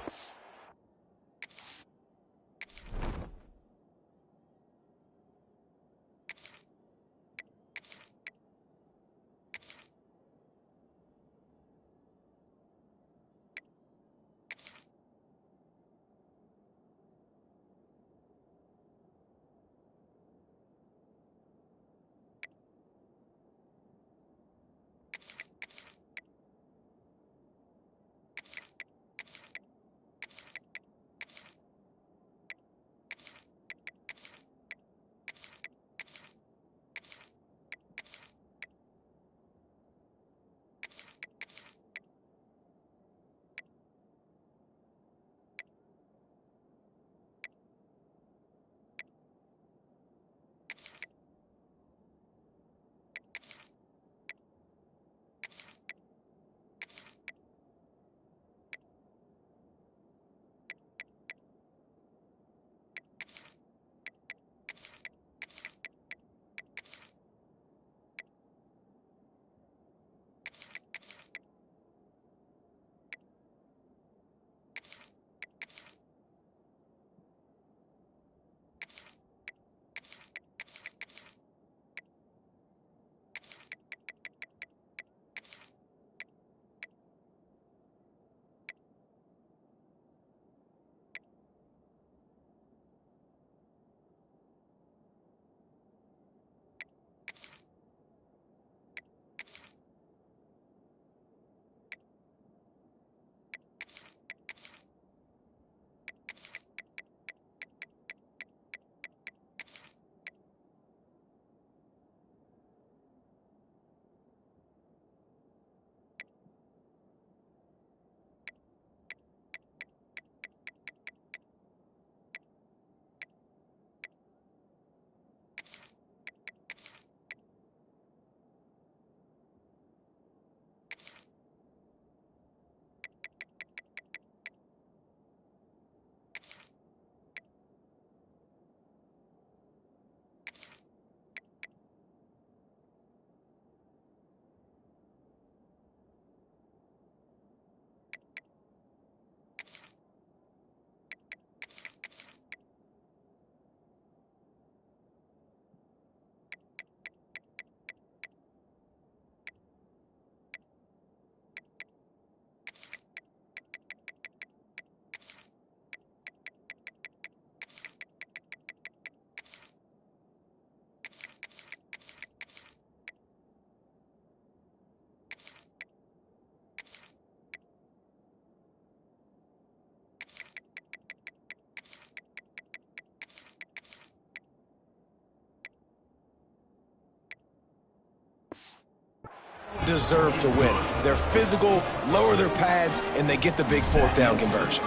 Speaker 3: Deserve to win. They're physical, lower their pads, and they get the big 4th down conversion.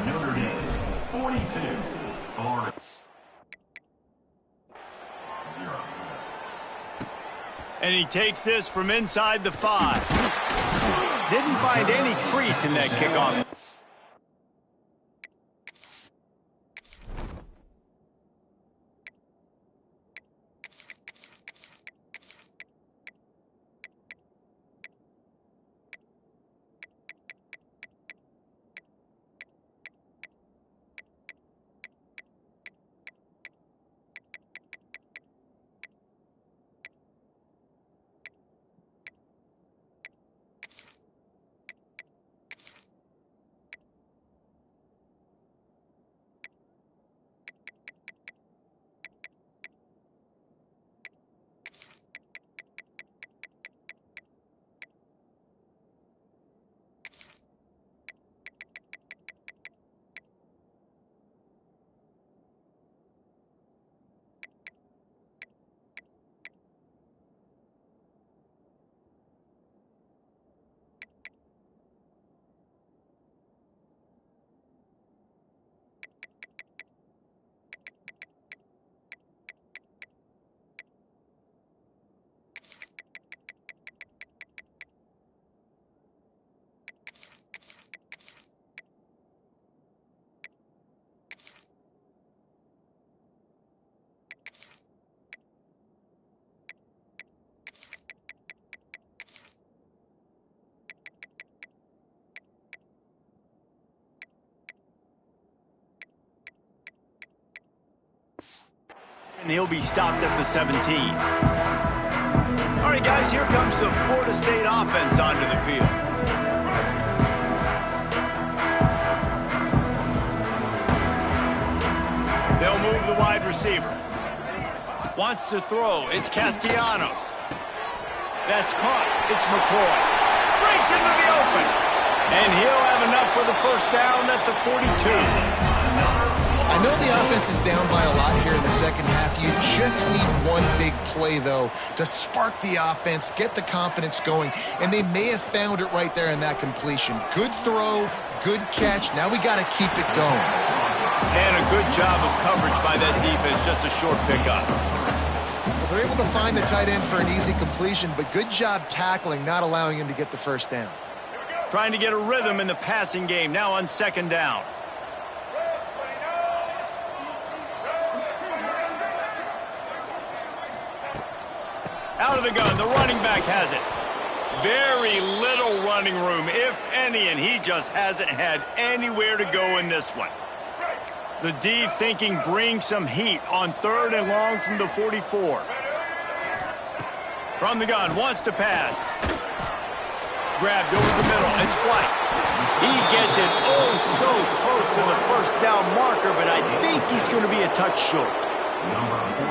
Speaker 4: Notre Dame 42, Florida 0.
Speaker 1: And he takes this from inside the 5. Didn't find any crease in that kickoff. And he'll be stopped at the 17. All right, guys, here comes the Florida State offense onto the field. They'll move the wide receiver. Wants to throw. It's Castellanos. That's caught. It's McCoy. Breaks into the open. And he'll have enough for the first down at the 42.
Speaker 2: I know the offense is down by a lot here in the second half. You just need one big play, though, to spark the offense, get the confidence going, and they may have found it right there in that completion. Good throw, good catch. Now we got to keep it going.
Speaker 1: And a good job of coverage by that defense, just a short pickup.
Speaker 2: Well, they're able to find the tight end for an easy completion, but good job tackling, not allowing him to get the first down.
Speaker 1: Trying to get a rhythm in the passing game, now on second down. Out of the gun, the running back has it. Very little running room, if any, and he just hasn't had anywhere to go in this one. The D thinking bring some heat on 3rd and long from the 44. From the gun, wants to pass. Grabbed over the middle, it's White. He gets it so close to the first down marker, but I think he's going to be a touch short.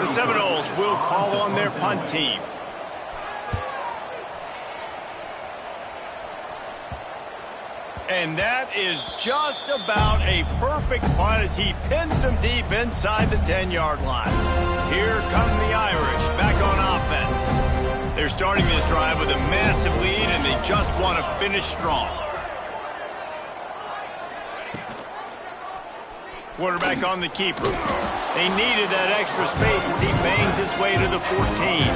Speaker 1: The Seminoles will call on their punt team. And that is just about a perfect punt as he pins them deep inside the 10-yard line. Here come the Irish back on offense. They're starting this drive with a massive lead, and they just want to finish strong. Quarterback on the keeper. They needed that extra space as he bangs his way to the 14.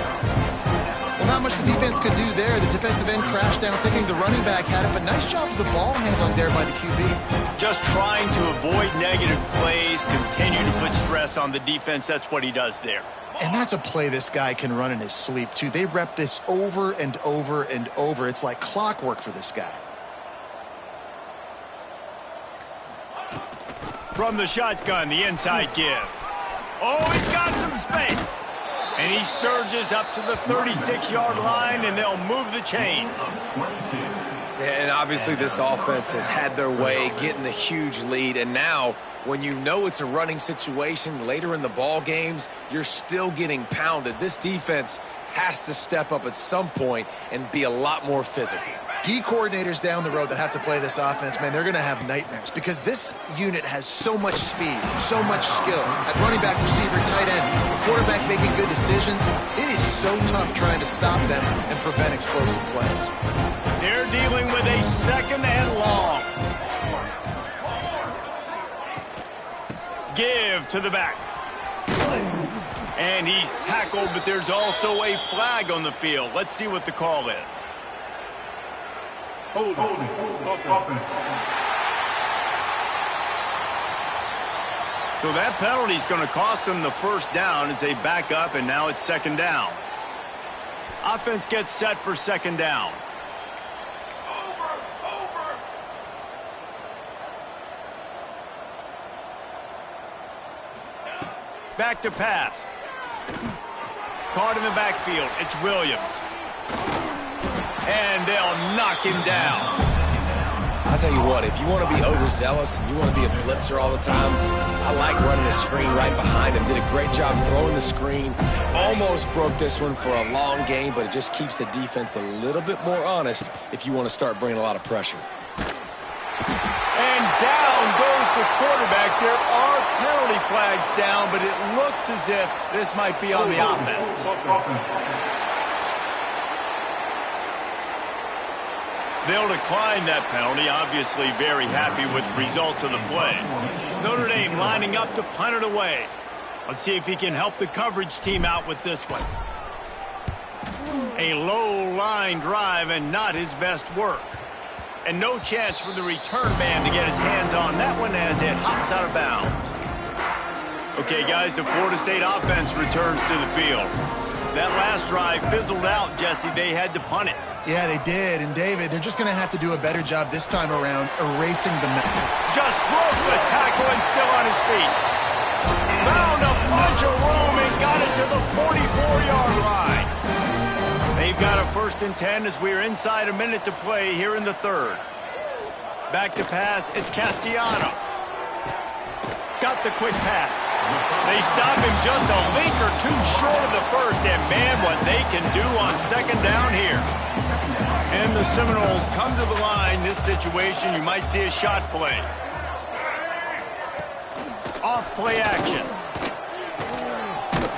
Speaker 2: Well, not much the defense could do there. The defensive end crashed down thinking the running back had it, but nice job of the ball handling there by the QB.
Speaker 1: Just trying to avoid negative plays, continue to put stress on the defense. That's what he does there.
Speaker 2: And that's a play this guy can run in his sleep, too. They rep this over and over and over. It's like clockwork for this guy.
Speaker 1: From the shotgun, the inside give. Oh, he's got some space. And he surges up to the 36-yard line, and they'll move the chains.
Speaker 3: And obviously this offense has had their way, getting the huge lead. And now, when you know it's a running situation later in the ball games, you're still getting pounded. This defense has to step up at some point and be a lot more physical.
Speaker 2: D coordinators down the road that have to play this offense, man, they're going to have nightmares because this unit has so much speed, so much skill. At running back, receiver, tight end, the quarterback making good decisions. It is so tough trying to stop them and prevent explosive plays.
Speaker 1: They're dealing with a 2nd and long. Give to the back. And he's tackled, but there's also a flag on the field. Let's see what the call is.
Speaker 4: Hold on.
Speaker 1: So that penalty is going to cost them the first down as they back up, and now it's 2nd down. Offense gets set for 2nd down. Back to pass. Caught in the backfield. It's Williams. And they'll knock him down.
Speaker 3: I'll tell you what, if you want to be overzealous and you want to be a blitzer all the time, I like running the screen right behind him. Did a great job throwing the screen. Almost broke this one for a long game, but it just keeps the defense a little bit more honest if you want to start bringing a lot of pressure.
Speaker 1: And down goes the quarterback. There are penalty flags down, but it looks as if this might be on the offense. They'll decline that penalty, obviously very happy with the results of the play. Notre Dame lining up to punt it away. Let's see if he can help the coverage team out with this one. A low line drive and not his best work. And no chance for the return man to get his hands on that one as it hops out of bounds. Okay, guys, the Florida State offense returns to the field. That last drive fizzled out, Jesse. They had to punt it.
Speaker 2: Yeah, they did. And, David, they're just going to have to do a better job this time around erasing the
Speaker 1: just broke the tackle and still on his feet. Found a bunch of room and got to the 44-yard line. They've got a 1st and 10 as we are inside a minute to play here in the 3rd. Back to pass, it's Castellanos. Got the quick pass. They stop him just a link or two short of the 1st, and man, what they can do on 2nd down here. And the Seminoles come to the line. This situation, you might see a shot play. Off play action.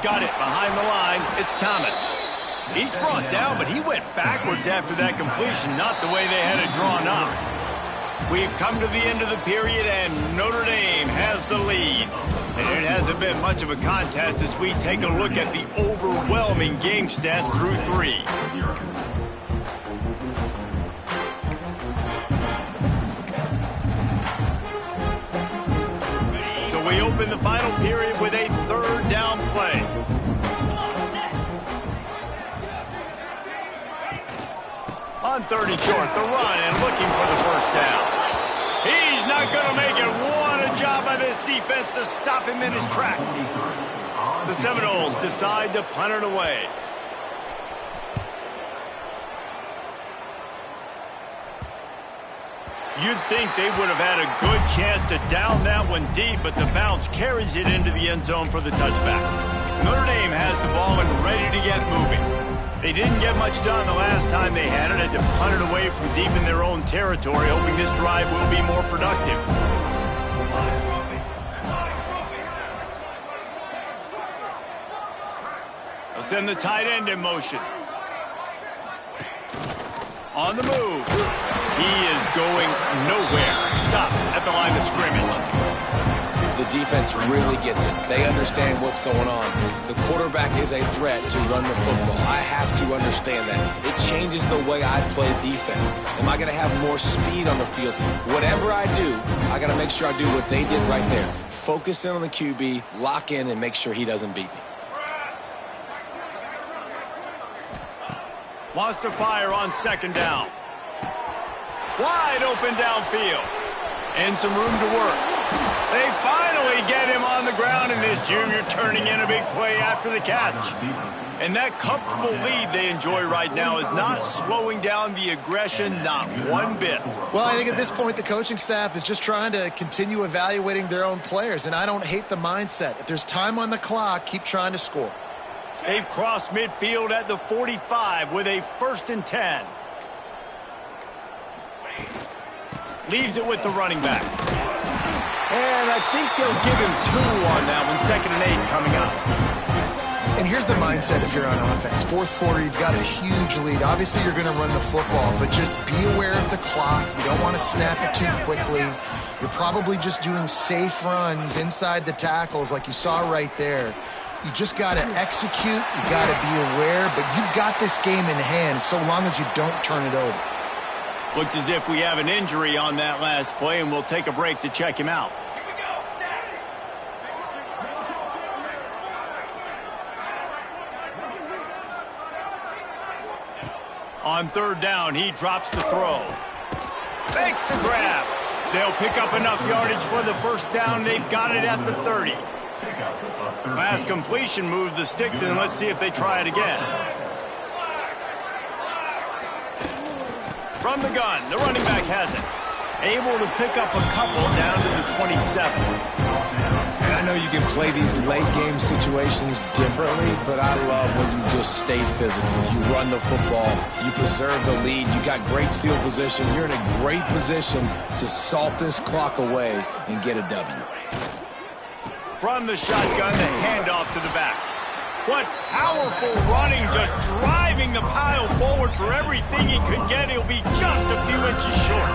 Speaker 1: Got it behind the line. It's Thomas. He's brought down, but he went backwards after that completion, not the way they had it drawn up. We've come to the end of the period, and Notre Dame has the lead. And it hasn't been much of a contest as we take a look at the overwhelming game stats through 3. So we open the final period with a 3rd down play. On 3rd and short, the run and looking for the 1st down. He's not going to make it. What a job by this defense to stop him in his tracks. The Seminoles decide to punt it away. You'd think they would have had a good chance to down that one deep, but the bounce carries it into the end zone for the touchback. Notre Dame has the ball and ready to get moving. They didn't get much done the last time they had it, had to punt it away from deep in their own territory, hoping this drive will be more productive. They'll send the tight end in motion. On the move. He is going nowhere. Stop at the line of scrimmage.
Speaker 3: The defense really gets it. They understand what's going on. The quarterback is a threat to run the football. I have to understand that. It changes the way I play defense. Am I going to have more speed on the field? Whatever I do, I got to make sure I do what they did right there. Focus in on the QB, lock in, and make sure he doesn't beat me.
Speaker 1: Wants to fire on 2nd down. Wide open downfield. And some room to work. They finally get him on the ground, and this junior turning in a big play after the catch. And that comfortable lead they enjoy right now is not slowing down the aggression, not one bit.
Speaker 2: Well, I think at this point the coaching staff is just trying to continue evaluating their own players, and I don't hate the mindset. If there's time on the clock, keep trying to score.
Speaker 1: They've crossed midfield at the 45 with a 1st and 10. Leaves it with the running back. And I think they'll give him 2 on that one. 2nd and 8 coming up.
Speaker 2: And here's the mindset if you're on offense. 4th quarter, you've got a huge lead. Obviously, you're going to run the football, but just be aware of the clock. You don't want to snap it too quickly. You're probably just doing safe runs inside the tackles like you saw right there. You just got to execute. You got to be aware, but you've got this game in hand so long as you don't turn it over.
Speaker 1: Looks as if we have an injury on that last play, and we'll take a break to check him out. On 3rd down, he drops the throw. Fakes the grab. They'll pick up enough yardage for the 1st down. They've got it at the 30. Last completion moved the sticks, and let's see if they try it again. From the gun, the running back has it. Able to pick up a couple down to the 27.
Speaker 3: And I know you can play these late-game situations differently, but I love when you just stay physical. You run the football. You preserve the lead. You got great field position. You're in a great position to salt this clock away and get a W.
Speaker 1: From the shotgun, the handoff to the back. What powerful running, just driving the pile forward for everything he could get. He'll be just a few inches short.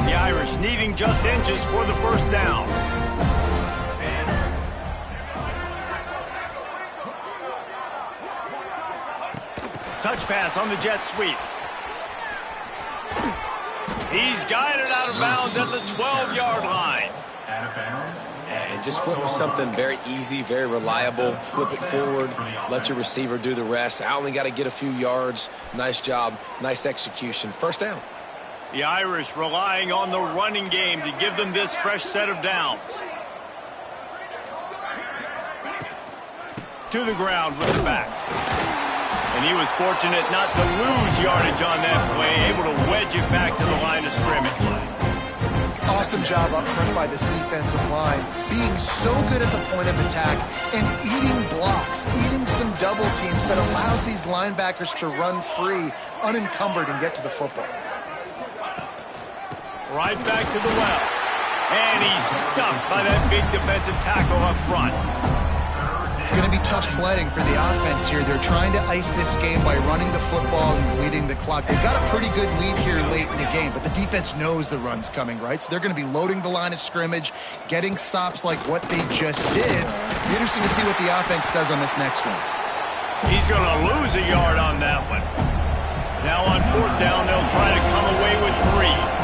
Speaker 1: The Irish needing just inches for the 1st down. Touch pass on the jet sweep. He's guided out of bounds at the 12-yard line.
Speaker 3: And just went with something very easy, very reliable. Flip it forward, let your receiver do the rest. I only got to get a few yards. Nice job, nice execution. 1st down.
Speaker 1: The Irish relying on the running game to give them this fresh set of downs. to the ground with the back. And he was fortunate not to lose yardage on that play, able to wedge it back to the line of scrimmage.
Speaker 2: Awesome job up front by this defensive line, being so good at the point of attack and eating blocks, eating some double teams that allows these linebackers to run free, unencumbered, and get to the football.
Speaker 1: Right back to the well. And he's stuffed by that big defensive tackle up front.
Speaker 2: It's going to be tough sledding for the offense here. They're trying to ice this game by running the football and bleeding the clock. They've got a pretty good lead here late in the game, but the defense knows the run's coming, right? So they're going to be loading the line of scrimmage, getting stops like what they just did. It'll be interesting to see what the offense does on this next one.
Speaker 1: He's going to lose a yard on that one. Now on 4th down, they'll try to come away with 3.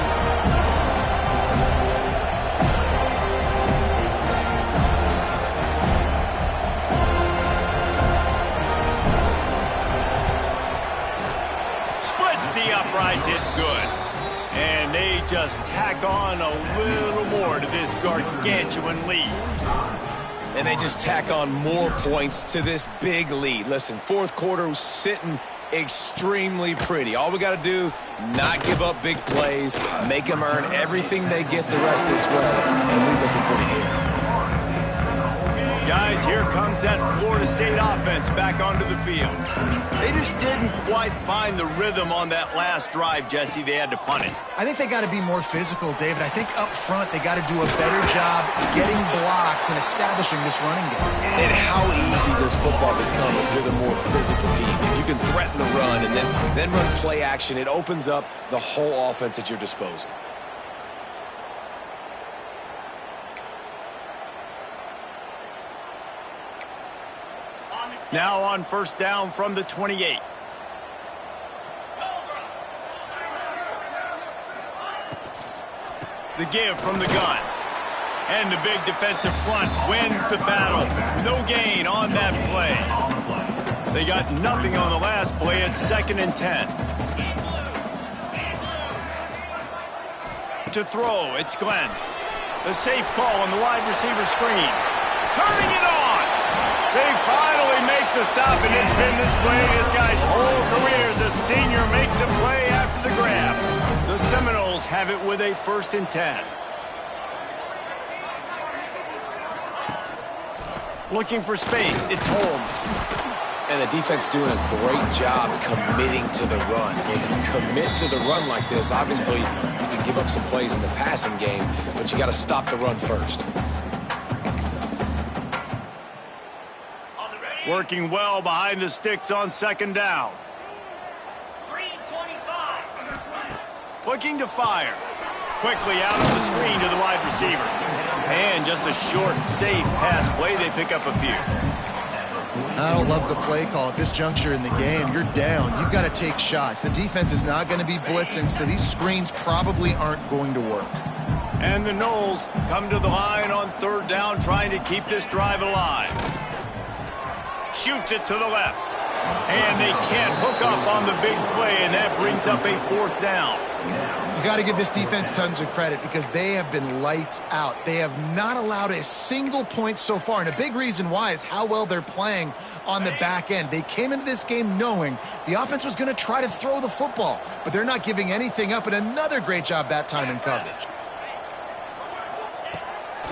Speaker 1: Uprights, it's good. And they just tack on a little more to this gargantuan lead.
Speaker 3: And they just tack on more points to this big lead. Listen, 4th quarter was sitting extremely pretty. All we got to do, not give up big plays, make them earn everything they get the rest of this way, and we're looking pretty good.
Speaker 1: Guys, here comes that Florida State offense back onto the field. They just didn't quite find the rhythm on that last drive, Jesse. They had to punt it.
Speaker 2: I think they got to be more physical, David. I think up front they got to do a better job getting blocks and establishing this running game.
Speaker 3: And how easy does football become if you're the more physical team? If you can threaten the run and then run play action, it opens up the whole offense at your disposal.
Speaker 1: Now on 1st down from the 28. The give from the gun. And the big defensive front wins the battle. No gain on that play. They got nothing on the last play. It's 2nd and 10. To throw, it's Glenn. The safe call on the wide receiver screen. Turning it on. They finally make the stop, and it's been this way this guy's whole career as a senior makes a play after the grab. The Seminoles have it with a 1st and 10. Looking for space, it's Holmes.
Speaker 3: And the defense doing a great job committing to the run. When you commit to the run like this, obviously you can give up some plays in the passing game, but you got to stop the run first.
Speaker 1: Working well behind the sticks on 2nd down. Looking to fire. Quickly out on the screen to the wide receiver. And just a short, safe pass play. They pick up a few.
Speaker 2: I don't love the play call at this juncture in the game. You're down. You've got to take shots. The defense is not going to be blitzing, so these screens probably aren't going to work.
Speaker 1: And the Noles come to the line on 3rd down, trying to keep this drive alive. Shoots it to the left. And they can't hook up on the big play, and that brings up a 4th down.
Speaker 2: You got to give this defense tons of credit because they have been lights out. They have not allowed a single point so far, and a big reason why is how well they're playing on the back end. They came into this game knowing the offense was going to try to throw the football, but they're not giving anything up, and another great job that time in coverage.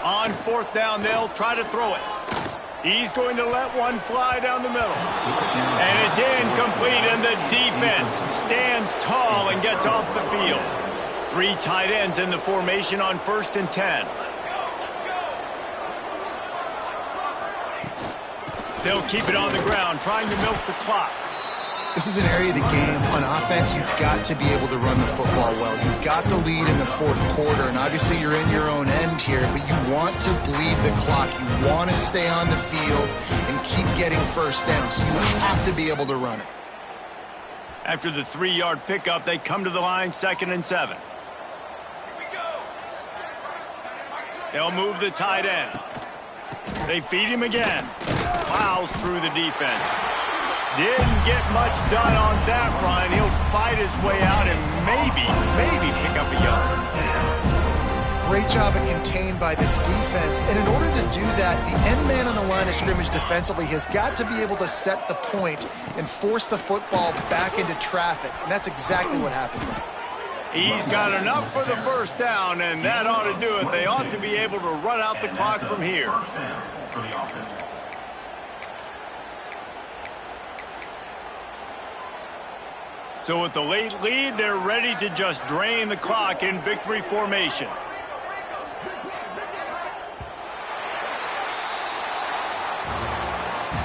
Speaker 1: On 4th down, they'll try to throw it. He's going to let one fly down the middle. And it's incomplete, and the defense stands tall and gets off the field. 3 tight ends in the formation on 1st and 10. They'll keep it on the ground, trying to milk the clock.
Speaker 2: This is an area of the game. On offense, you've got to be able to run the football well. You've got the lead in the 4th quarter, and obviously you're in your own end here, but you want to bleed the clock. You want to stay on the field and keep getting 1st down, so you have to be able to run it.
Speaker 1: After the 3-yard pickup, they come to the line, 2nd and 7. They'll move the tight end. They feed him again. Plows through the defense. Didn't get much done on that run. He'll fight his way out and maybe pick up a yard.
Speaker 2: Great job of contained by this defense. And in order to do that, the end man on the line of scrimmage defensively has got to be able to set the point and force the football back into traffic. And that's exactly what happened there.
Speaker 1: He's got enough for the first down, and that ought to do it. They ought to be able to run out the clock from here. So with the late lead, they're ready to just drain the clock in victory formation.